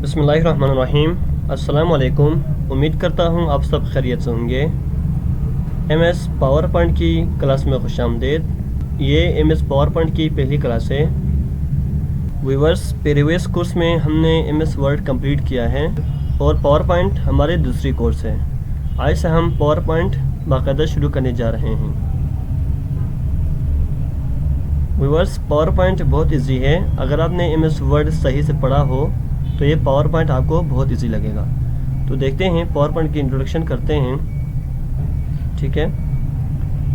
बिस्मिल्लाहिर्रहमानिर्रहीम। अस्सलामुअलैकुम। उम्मीद करता हूँ आप सब खैरियत से होंगे। एमएस पावर पॉइंट की क्लास में खुशामदीद। ये एमएस पावर पॉइंट की पहली क्लास है। व्यूअर्स, प्रीवियस कोर्स में हमने एमएस वर्ड कंप्लीट किया है और पावर पॉइंट हमारे दूसरी कोर्स है। आज से हम पावर पॉइंट बाकायदा शुरू करने जा रहे हैं। व्यूअर्स, पावर पॉइंट बहुत इजी है। अगर आपने एमएस वर्ड सही से पढ़ा हो तो ये पावर पॉइंट आपको बहुत इजी लगेगा। तो देखते हैं, पावर पॉइंट की इंट्रोडक्शन करते हैं। ठीक है,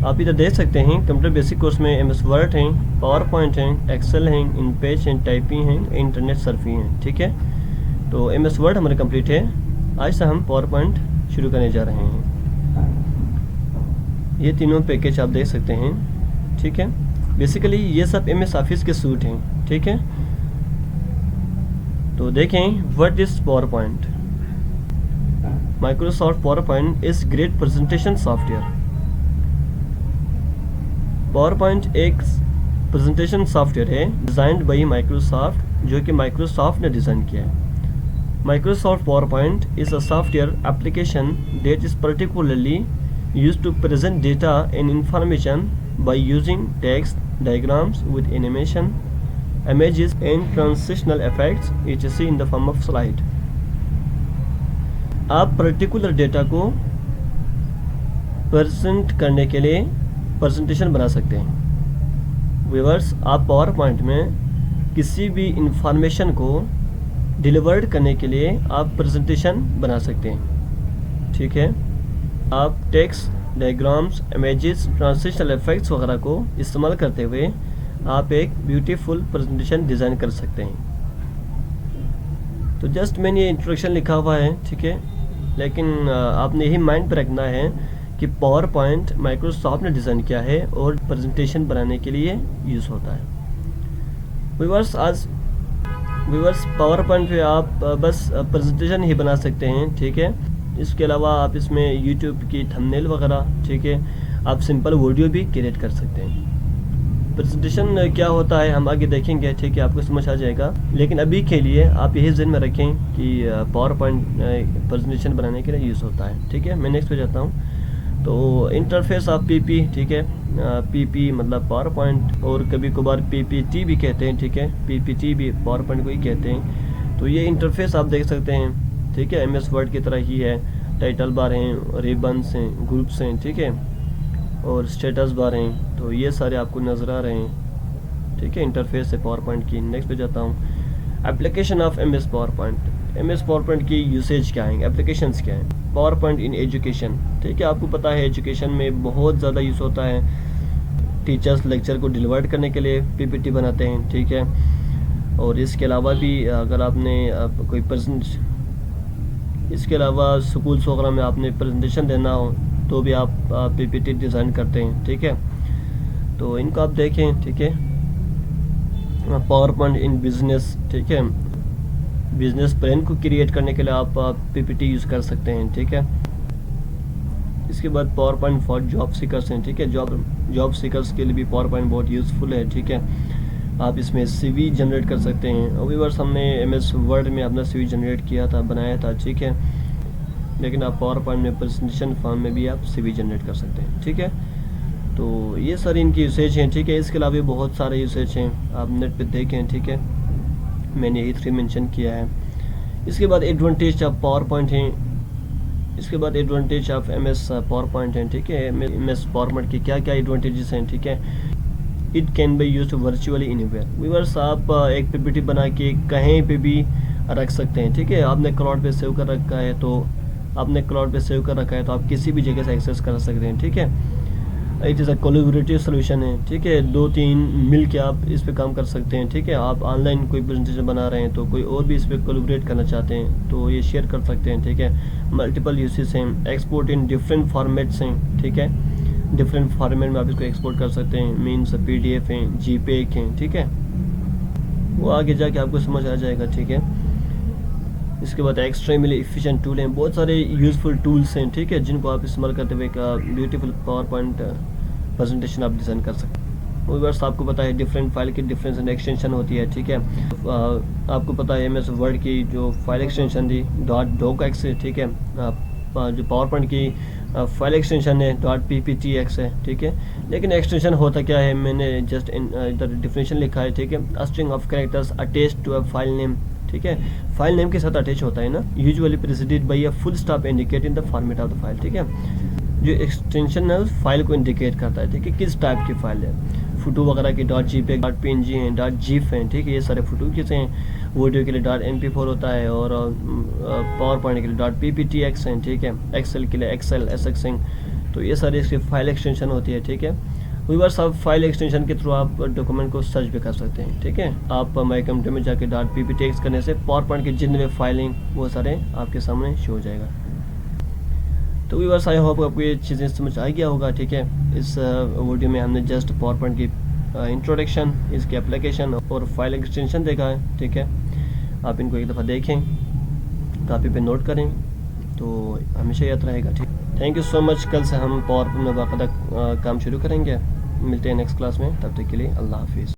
आप इधर देख सकते हैं कंप्यूटर बेसिक कोर्स में एमएस वर्ड हैं, पावर पॉइंट हैं, एक्सेल हैं, इनपेज हैं, टाइपिंग हैं, इंटरनेट सर्फिंग हैं। ठीक है, तो एमएस वर्ड हमारे कंप्लीट है। आज से हम पावर पॉइंट शुरू करने जा रहे हैं। ये तीनों पैकेज आप देख सकते हैं। ठीक है, बेसिकली ये सब एमएस ऑफिस के सूट हैं। ठीक है, तो देखें, what is PowerPoint. Microsoft PowerPoint is great presentation software. PowerPoint एक प्रेजेंटेशन सॉफ्टवेयर है डिजाइंड बाई माइक्रोसॉफ्ट, जो कि माइक्रोसॉफ्ट ने डिज़ाइन किया है। Microsoft PowerPoint is a software application that is particularly used to present data and information by using text, diagrams with animation, images and transitional effects etc in the form of slide। आप particular data को present करने के लिए presentation बना सकते हैं। Viewers, आप power point में किसी भी इंफॉर्मेशन को डिलीवर्ड करने के लिए आप प्रेजेंटेशन बना सकते हैं। ठीक है, आप text, diagrams, images, transitional effects वगैरह को इस्तेमाल करते हुए आप एक ब्यूटीफुल प्रेजेंटेशन डिज़ाइन कर सकते हैं। तो जस्ट मैंने ये इंट्रोडक्शन लिखा हुआ है। ठीक है, लेकिन आपने यही माइंड पर रखना है कि पावर पॉइंट माइक्रोसॉफ्ट ने डिज़ाइन किया है और प्रेजेंटेशन बनाने के लिए यूज़ होता है। व्यूअर्स, पावर पॉइंट पे आप बस प्रेजेंटेशन ही बना सकते हैं। ठीक है, इसके अलावा आप इसमें यूट्यूब की थंबनेल वगैरह, ठीक है, आप सिंपल वीडियो भी क्रिएट कर सकते हैं। प्रेजेंटेशन क्या होता है हम आगे देखेंगे। ठीक है, आपको समझ आ जाएगा, लेकिन अभी के लिए आप यही ज़हन में रखें कि पावर पॉइंट प्रेजेंटेशन बनाने के लिए यूज़ होता है। ठीक है, मैं नेक्स्ट पे जाता हूँ। तो इंटरफेस ऑफ पीपी, ठीक है, पीपी मतलब पावर पॉइंट, और कभी कभार पीपीटी भी कहते हैं। ठीक है, पीपीटी भी पावर पॉइंट को ही कहते हैं। तो ये इंटरफेस आप देख सकते हैं। ठीक है, एमएस वर्ड की तरह ही है। टाइटल बार हैं, रिबन्स हैं, ग्रुप्स हैं, ठीक है, और स्टेटस बार हैं। तो ये सारे आपको नज़र आ रहे हैं। ठीक है, इंटरफेस है पावर पॉइंट की। नेक्स्ट पे जाता हूँ। Application of MS power point. MS power point की यूसेज क्या है, एप्लीकेशंस क्या हैं। Power point in education. ठीक है, आपको पता है एजुकेशन में बहुत ज़्यादा यूज़ होता है। टीचर्स लेक्चर को डिलीवर करने के लिए पीपीटी बनाते हैं। ठीक है, और इसके अलावा भी अगर आपने कोई प्रेजेंट, इसके अलावा स्कूल्स वगैरह में आपने प्रेजेंटेशन देना हो तो भी आप पीपीटी डिज़ाइन करते हैं। ठीक है, तो इनको आप देखें। ठीक है, पावर पॉइंट इन बिजनेस। ठीक है, बिजनेस प्लान को क्रिएट करने के लिए आप पीपीटी यूज़ कर सकते हैं। ठीक है, इसके बाद power point for job seekers हैं। ठीक है, जॉब सीकर्स के लिए भी पावर पॉइंट बहुत यूज़फुल है। ठीक है, आप इसमें सीवी जनरेट कर सकते हैं। अभी वर्ष हमने एमएस वर्ड में अपना सीवी जनरेट किया था, बनाया था। ठीक है, लेकिन आप पावर पॉइंट में प्रेजेंटेशन फॉर्म में भी आप सीवी जनरेट कर सकते हैं। ठीक है, तो ये सारी इनकी यूसेज हैं। ठीक है, इसके अलावा भी बहुत सारे यूसेज हैं, आप नेट पे देखें। ठीक है, मैंने यही 3 मेंशन किया है। इसके बाद एडवांटेज ऑफ पावर पॉइंट हैं। इसके बाद advantage of MS power point हैं। ठीक है, एमएस पावर पॉइंट के क्या क्या एडवांटेजेस हैं। ठीक है, it can be used virtually anywhere. Viewers, आप एक पीपीटी बना के कहीं पे भी रख सकते हैं। ठीक है, आपने क्लाउड पे सेव कर रखा है तो आप किसी भी जगह से एक्सेस कर सकते हैं। ठीक है, it is a collaborative solution है। ठीक है, 2-3 मिल के आप इस पे काम कर सकते हैं। ठीक है, आप ऑनलाइन कोई प्रेजेंटेशन बना रहे हैं तो कोई और भी इस पे कोलैबोरेट करना चाहते हैं तो ये शेयर कर सकते हैं। ठीक है, मल्टीपल यूसेस हैं। एक्सपोर्ट इन डिफरेंट फॉर्मेट्स हैं। ठीक है, डिफरेंट फॉर्मेट में आप इसको एक्सपोर्ट कर सकते हैं। मीन्स पीडीएफ हैं, जीपेक हैं। ठीक है, वो आगे जाके आपको समझ आ जाएगा। ठीक है, इसके बाद एक्सट्रीमली इफिशिएंट टूल हैं, बहुत सारे यूज़फुल टूल्स हैं। ठीक है, जिनको आप इस्तेमाल करते हुए एक ब्यूटीफुल पावर पॉइंट प्रेजेंटेशन आप डिज़ाइन कर सकते हैं। व्यूअर्स आपको पता है डिफरेंट फाइल की डिफरेंट एक्सटेंशन होती है, ठीक है। आपको पता है MS वर्ड की जो फाइल एक्सटेंशन थी .docx है, ठीक है। जो पावर पॉइंट की फाइल एक्सटेंशन है .pptx है, ठीक है। लेकिन एक्सटेंशन होता क्या है, मैंने जस्ट इधर डिफिनेशन लिखा है, ठीक है। A string of characters attached to a file name, ठीक है। फाइल नेम के साथ अटैच होता है ना, usually preceded by a full stop indicating the format of the file, ठीक है। जो एक्सटेंशन है उस फाइल को इंडिकेट करता है, ठीक है, किस टाइप की फाइल है। फोटो वगैरह की .jpeg .png हैं .gif हैं, ठीक है, ये सारे फोटो किस हैं। वीडियो के लिए .mp4 होता है, और पावर पॉइंट के लिए .pptx हैं, ठीक है। एक्सेल के लिए एक्सेल SXing, तो ये सारी इसकी फाइल एक्सटेंशन होती है, ठीक है। व्यूअर्स आप फाइल एक्सटेंशन के थ्रू आप डॉक्यूमेंट को सर्च भी कर सकते हैं, ठीक है। आप माई कंप्यूटर में जाके .pptx करने से पावर पॉइंट के जितने भी फाइलिंग वो सारे आपके सामने शो हो जाएगा। तो व्यूअर्स आई होप आपको ये चीज़ें समझ आ गया होगा, ठीक है। इस वीडियो में हमने जस्ट पावर पॉइंट की इंट्रोडक्शन, इसकी एप्लीकेशन और फाइल एक्सटेंशन देखा है, ठीक है। आप इनको एक दफ़ा देखें, कापी पे नोट करें, तो हमेशा याद रहेगा, ठीक। Thank you so much. कल से हम पावर पॉइंट में बाकायदा काम शुरू करेंगे। मिलते हैं नेक्स्ट क्लास में, तब तक के लिए अल्लाह हाफिज़।